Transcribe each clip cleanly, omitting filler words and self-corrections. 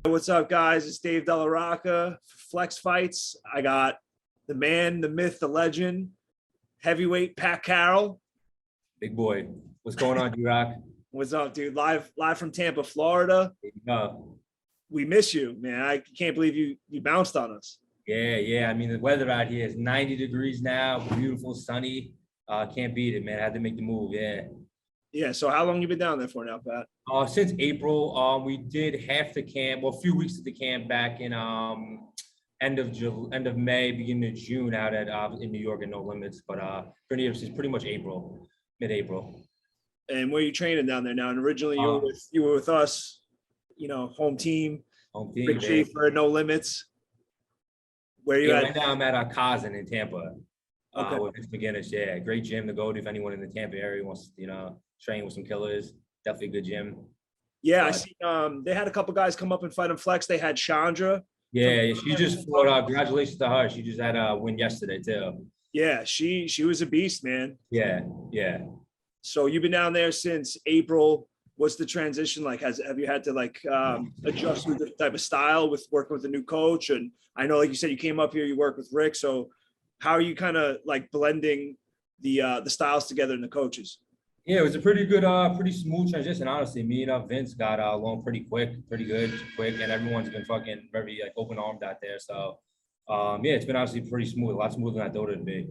What's up, guys? It's Dave Della Rocca for Flex Fights. I got the man, the myth, the legend, heavyweight Pat Carroll. Big boy. What's going on, D-Rock? What's up, dude? Live from Tampa, Florida. We miss you, man. I can't believe you bounced on us. Yeah. I mean, the weather out here is 90 degrees now, beautiful, sunny. Can't beat it, man. I had to make the move, yeah. Yeah, so how long you been down there for now, Pat? Since April, we did half the camp, well, a few weeks of the camp back in end of May, beginning of June out at in New York at No Limits. But pretty much April, mid-April. And where are you training down there now? And originally you were with us, home team. Big Chief for No Limits. Where are you at? Right now I'm at Cousin in Tampa. Okay. With Vince McGinnis, yeah. Great gym to go to if anyone in the Tampa area wants to, train with some killers. Definitely a good gym. Yeah, I see. They had a couple guys come up and fight on Flex. They had Chandra. Yeah, she just fought. Congratulations to her. She just had a win yesterday too. Yeah, she was a beast, man. Yeah. So you've been down there since April. What's the transition like? Have you had to adjust with the type of style with working with a new coach? And I know, like you said, you came up here, you work with Rick. So how are you kind of blending the styles together and the coaches? Yeah, it was a pretty good, pretty smooth transition. Honestly, me and Vince got along pretty quick, and everyone's been fucking very open armed out there. So, yeah, it's been honestly pretty smooth, a lot smoother than I thought it'd be.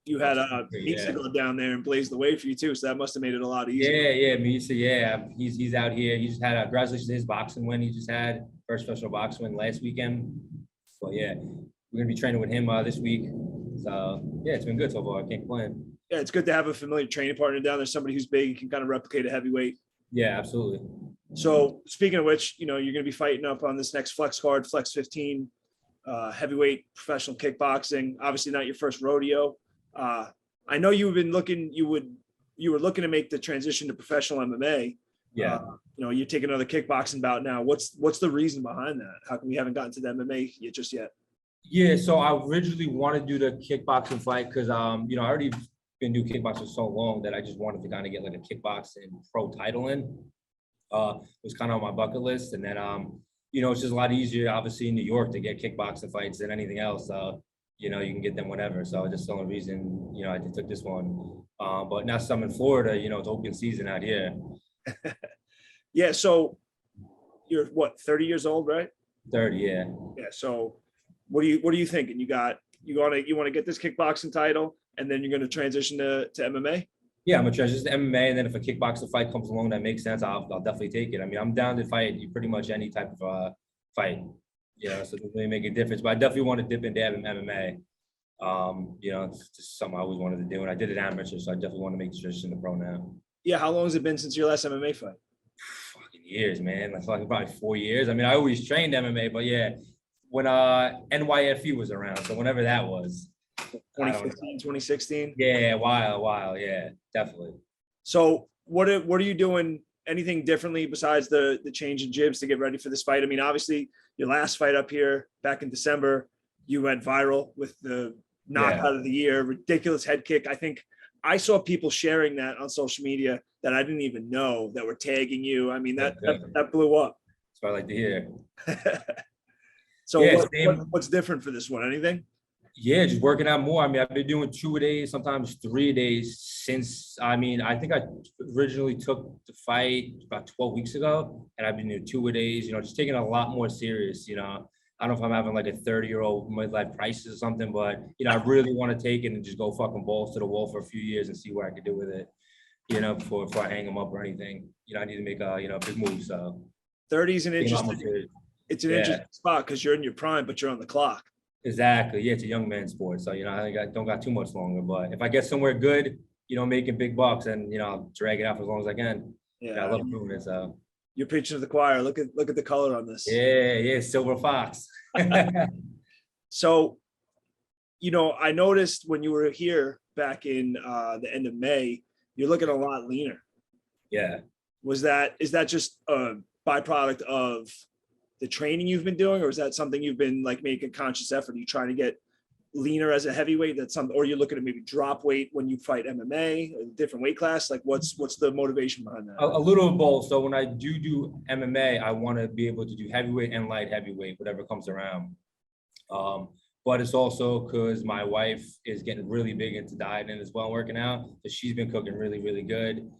You had Misa go down there and blaze the way for you too, so that must have made it a lot easier. Yeah, Misa, yeah, he's out here. He just had congratulations to his boxing win. He just had first professional boxing win last weekend. So yeah, we're gonna be training with him this week. So yeah, it's been good so far. I can't complain. Yeah, it's good to have a familiar training partner down there, somebody who's big, you can kind of replicate a heavyweight. Yeah, absolutely. So speaking of which, you're going to be fighting up on this next Flex card, Flex 15, heavyweight professional kickboxing. Obviously not your first rodeo. I know you've been looking, you were looking to make the transition to professional MMA. Yeah. You're taking another kickboxing bout now. What's the reason behind that? How come we haven't gotten to the MMA just yet? Yeah, so I originally wanted to do the kickboxing fight because I already been doing kickboxing so long that I just wanted to kind of get a kickboxing pro title in. It was kind of on my bucket list. And then, it's just a lot easier, obviously, in New York to get kickboxing fights than anything else. You can get them whenever. So that's the only reason, I took this one. But now since I'm in Florida, it's open season out here. Yeah, so you're 30 years old, right? 30, yeah. Yeah, so what are you thinking? You want to get this kickboxing title, and then you're going to transition to MMA? Yeah, I'm going to transition to MMA, and then if a kickboxing fight comes along that makes sense, I'll definitely take it. I mean, I'm down to fight pretty much any type of fight, so it doesn't really make a difference. But I definitely want to dip into MMA. It's just something I always wanted to do, and I did it amateur, so I definitely want to make the transition to pro now. Yeah, how long has it been since your last MMA fight? Fucking years, man. That's probably 4 years. I mean, I always trained MMA, but yeah, when NYFE was around, so whenever that was. 2015, 2016? Yeah, a while, yeah, definitely. So what are you doing, anything differently besides the change in jibs to get ready for this fight? I mean, obviously, your last fight up here back in December, you went viral with the knockout of the year, ridiculous head kick. I think I saw people sharing that on social media that I didn't even know that were tagging you. I mean, that blew up. That's what I like to hear. So yeah, what's different for this one? Anything? Yeah, just working out more. I mean, I've been doing 2 days, sometimes 3 days since, I think I originally took the fight about 12 weeks ago, and I've been doing 2 days, just taking it a lot more serious, I don't know if I'm having a 30-year-old midlife crisis or something, but, I really want to take it and just go fucking balls to the wall for a few years and see what I could do with it, before I hang them up or anything. I need to make a big move, so. 30 is an interesting, it's an interesting spot because you're in your prime, but you're on the clock. Exactly. Yeah, it's a young man's sport. So, I don't got too much longer. But if I get somewhere good, making big bucks, and I'll drag it out for as long as I can. Yeah, I love doing it. So you're preaching to the choir. Look at the color on this. Yeah, silver fox. So, I noticed when you were here back in the end of May, you're looking a lot leaner. Yeah. Is that just a byproduct of the training you've been doing, or is that something you've been making a conscious effort? Are you trying to get leaner as a heavyweight? That's something, or you're looking to maybe drop weight when you fight MMA, a different weight class? Like what's the motivation behind that? A little of both. So when I do MMA, I want to be able to do heavyweight and light heavyweight, whatever comes around. But it's also because my wife is getting really big into dieting as well, working out. So she's been cooking really, really good.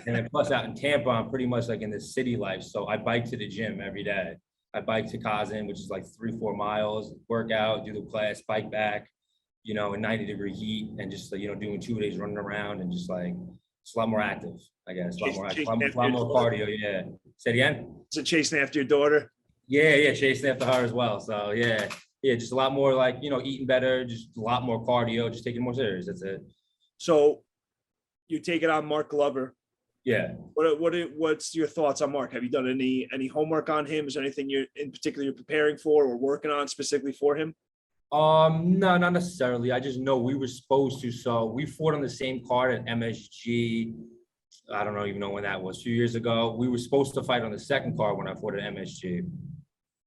And then plus out in Tampa, I'm pretty much like in the city life. So I bike to the gym every day. I bike to Kazan, which is like 3-4 miles, work out, do the class, bike back, in 90-degree heat, and just, doing 2 days running around and just like, it's a lot more active, I guess. A lot more cardio, yeah. Say it again? So chasing after your daughter? Yeah, chasing after her as well. So yeah, just a lot more like, eating better, just a lot more cardio, just taking it more serious. That's it. So you take it on Mark Glover. Yeah. What's your thoughts on Mark? Have you done any homework on him? Is there anything you're preparing for or working on specifically for him? No, not necessarily. I just know we were supposed to. So we fought on the same card at MSG. I don't even know when that was, a few years ago. We were supposed to fight on the second card when I fought at MSG.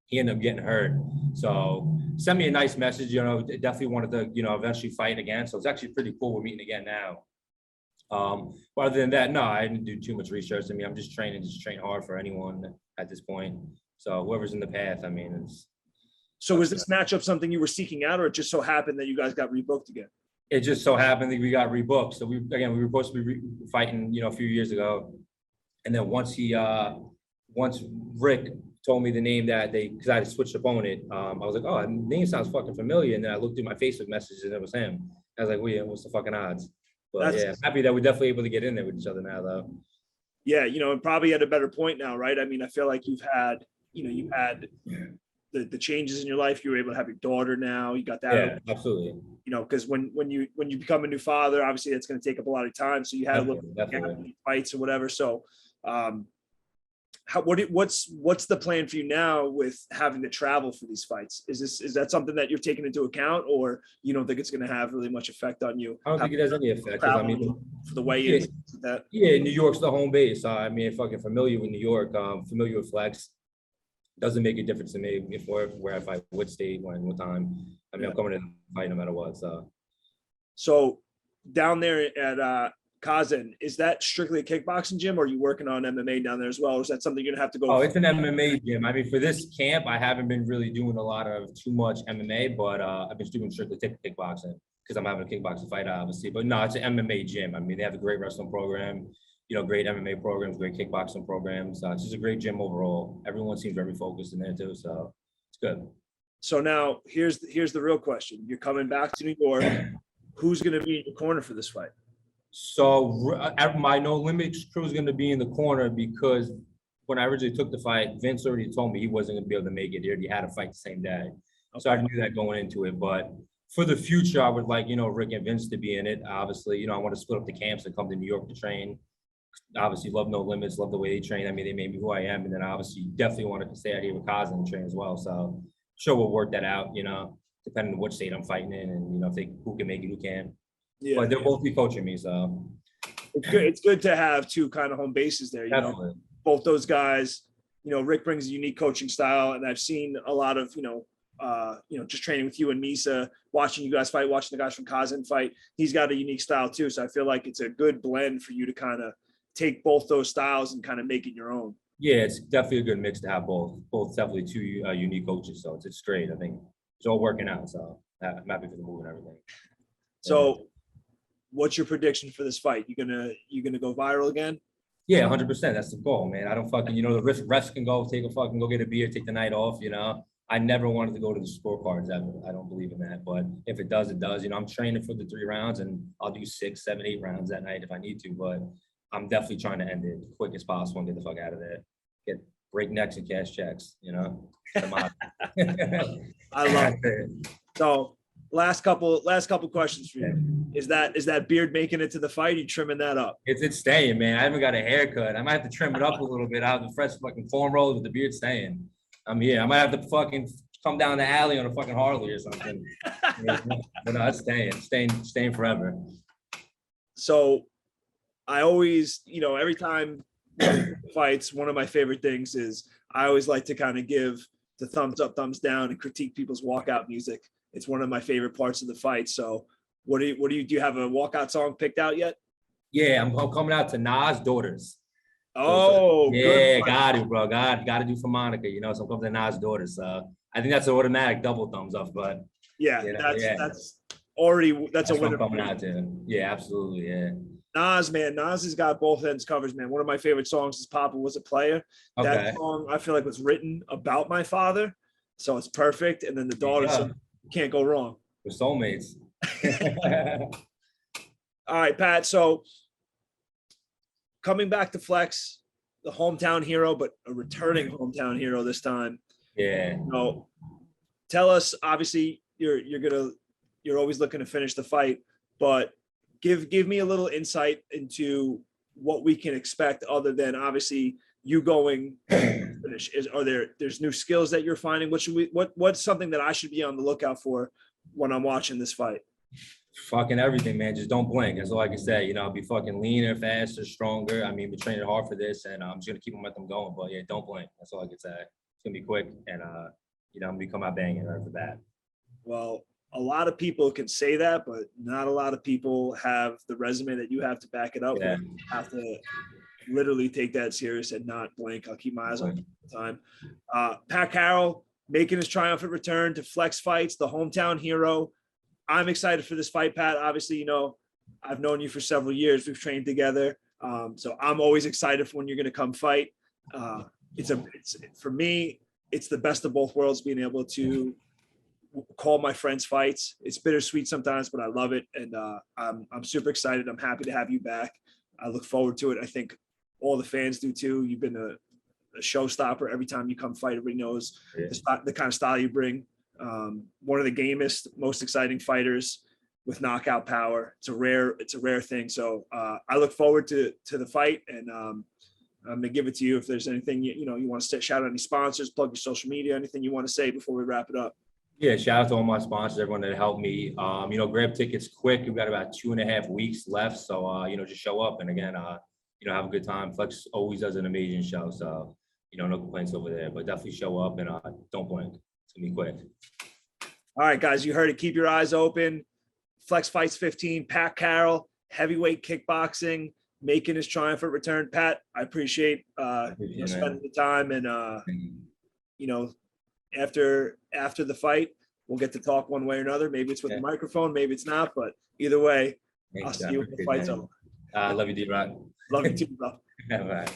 He ended up getting hurt. So sent me a nice message, definitely wanted to, eventually fight again. So it's actually pretty cool. We're meeting again now. But other than that, no, I didn't do too much research. I mean, I'm just train hard for anyone at this point. So whoever's in the path, I mean, it's. So was this matchup something you were seeking out, or it just so happened that you guys got rebooked again? It just so happened that we got rebooked. So we were supposed to be fighting, a few years ago. And then once Rick told me the name because I had switched opponent, I was like, oh, the name sounds fucking familiar. And then I looked through my Facebook messages and it was him. I was like, well, yeah, what's the fucking odds? But I'm happy that we're definitely able to get in there with each other now, though. Yeah, and probably at a better point now, right? I mean, I feel like you've had the changes in your life. You were able to have your daughter now. You got that. Yeah, absolutely. Because when you become a new father, obviously it's going to take up a lot of time. So you had definitely fights or whatever. So, what's the plan for you now with having to travel for these fights? Is that something that you're taking into account, or you don't think it's going to have really much effect on you? I don't think it has any effect. I mean, for the weigh-ins, that. Yeah, New York's the home base. I mean, fucking familiar with New York, familiar with Flex. Doesn't make a difference to me where I fight, what state, when, what time. I mean, I'm coming to fight no matter what. So down there at Kazan, is that strictly a kickboxing gym, or are you working on MMA down there as well? Or is that something you're gonna have to go? Oh, it's an MMA gym. I mean, for this camp, I haven't been really doing a lot of too much MMA, but I've been doing strictly kickboxing because I'm having a kickboxing fight, obviously. But no, it's an MMA gym. I mean, they have a great wrestling program, great MMA programs, great kickboxing programs. It's just a great gym overall. Everyone seems very focused in there too, so it's good. So now here's the real question. You're coming back to New York. Who's going to be in your corner for this fight? So my No Limits crew is going to be in the corner because when I originally took the fight, Vince already told me he wasn't going to be able to make it. He already had a fight the same day. Okay. So I knew that going into it. But for the future, I would like, Rick and Vince to be in it. Obviously, I want to split up the camps and come to New York to train. Obviously, love No Limits, love the way they train. I mean, they made me who I am. And then obviously definitely wanted to stay out here with Kazan and train as well. So sure we'll work that out, depending on which state I'm fighting in and, who can make it, who can. Yeah, but they'll both be coaching me, so. It's good to have two kind of home bases there, Definitely. Both those guys, Rick brings a unique coaching style, and I've seen a lot of, just training with you and Misa, watching you guys fight, watching the guys from Kazan fight. He's got a unique style too. So I feel like it's a good blend for you to kind of take both those styles and kind of make it your own. Yeah, it's definitely a good mix to have both definitely two unique coaches. So it's great. I think it's all working out. So I'm happy for the move and everything. So what's your prediction for this fight? You gonna go viral again? Yeah, 100%. That's the goal, man. I don't fucking, the refs can go get a beer, take the night off, I never wanted to go to the scorecards ever. I don't believe in that. But if it does, it does. I'm training for the 3 rounds and I'll do 6, 7, 8 rounds that night if I need to. But I'm definitely trying to end it as quick as possible and get the fuck out of there. Break necks and cash checks, I love it. So last couple questions for you. Is that beard making it to the fight? Are you trimming that up? It's staying, man. I haven't got a haircut. I might have to trim it up a little bit. I have the fresh fucking cornrows with the beard staying. I'm here. I might have to fucking come down the alley on a fucking Harley or something. But no, it's staying forever. So I always, every time fights, one of my favorite things is I always like to kind of give the thumbs up, thumbs down and critique people's walkout music. it's one of my favorite parts of the fight. So do you have a walkout song picked out yet? Yeah, I'm coming out to Nas' Daughters. Oh, yeah, good. got it, bro. Got to do for Monica, you know. So I'm coming to Nas' Daughters. I think that's an automatic double thumbs up, but Yeah, you know, that's already that's a what winner. I'm coming out to. Yeah, absolutely. Yeah. Nas, man, Nas has got both ends covers, man. One of my favorite songs is Papa Was a Player. That Okay. song I feel like was written about my father, so it's perfect. And then the daughters, Yeah. can't go wrong. We're soulmates. All right, Pat. So coming back to Flex, the hometown hero, but a returning hometown hero this time. Yeah. So tell us, obviously, you're always looking to finish the fight, but give me a little insight into what we can expect other than obviously you going finish. There's new skills that you're finding? What's something that I should be on the lookout for when I'm watching this fight? Fucking everything, man. Just don't blink. That's all I can say. You know, I'll be fucking leaner, faster, stronger. I mean, we're training hard for this, and I'm just gonna keep momentum going. But yeah, don't blink. That's all I can say. It's gonna be quick, and you know, I'm gonna come out banging right off the bat. Well, a lot of people can say that, but not a lot of people have the resume that you have to back it up. Yeah. You have to literally take that serious and not blink. I'll keep my eyes on the time. Pat Carroll making his triumphant return to Flex Fights, the hometown hero. I'm excited for this fight, Pat. Obviously, you know, I've known you for several years. We've trained together. So I'm always excited for when you're going to come fight. It's for me, it's the best of both worlds, being able to call my friends fights. It's bittersweet sometimes, but I love it. And I'm super excited. I'm happy to have you back. I look forward to it. I think all the fans do too. You've been a showstopper every time you come fight. Everybody knows the kind of style you bring. One of the gamest, most exciting fighters with knockout power. It's a rare thing. So I look forward to the fight, and I'm gonna give it to you. If there's anything you want to shout out any sponsors, plug your social media, anything you want to say before we wrap it up. Yeah, shout out to all my sponsors, everyone that helped me. You know, grab tickets quick. We've got about 2.5 weeks left, so you know, just show up, and again, you know, have a good time. Flex always does an amazing show, so you know, no complaints over there. But definitely show up, and don't blink. It's gonna be quick. All right, guys, you heard it. Keep your eyes open. Flex Fights 15, Pat Carroll, heavyweight kickboxing, making his triumphant return. Pat, I appreciate spending the time, and you know, after the fight, we'll get to talk one way or another. Maybe it's with the microphone, maybe it's not, but either way, I'll see you when the fight's over. Love you, D-Rock. Love you too, bro. Bye.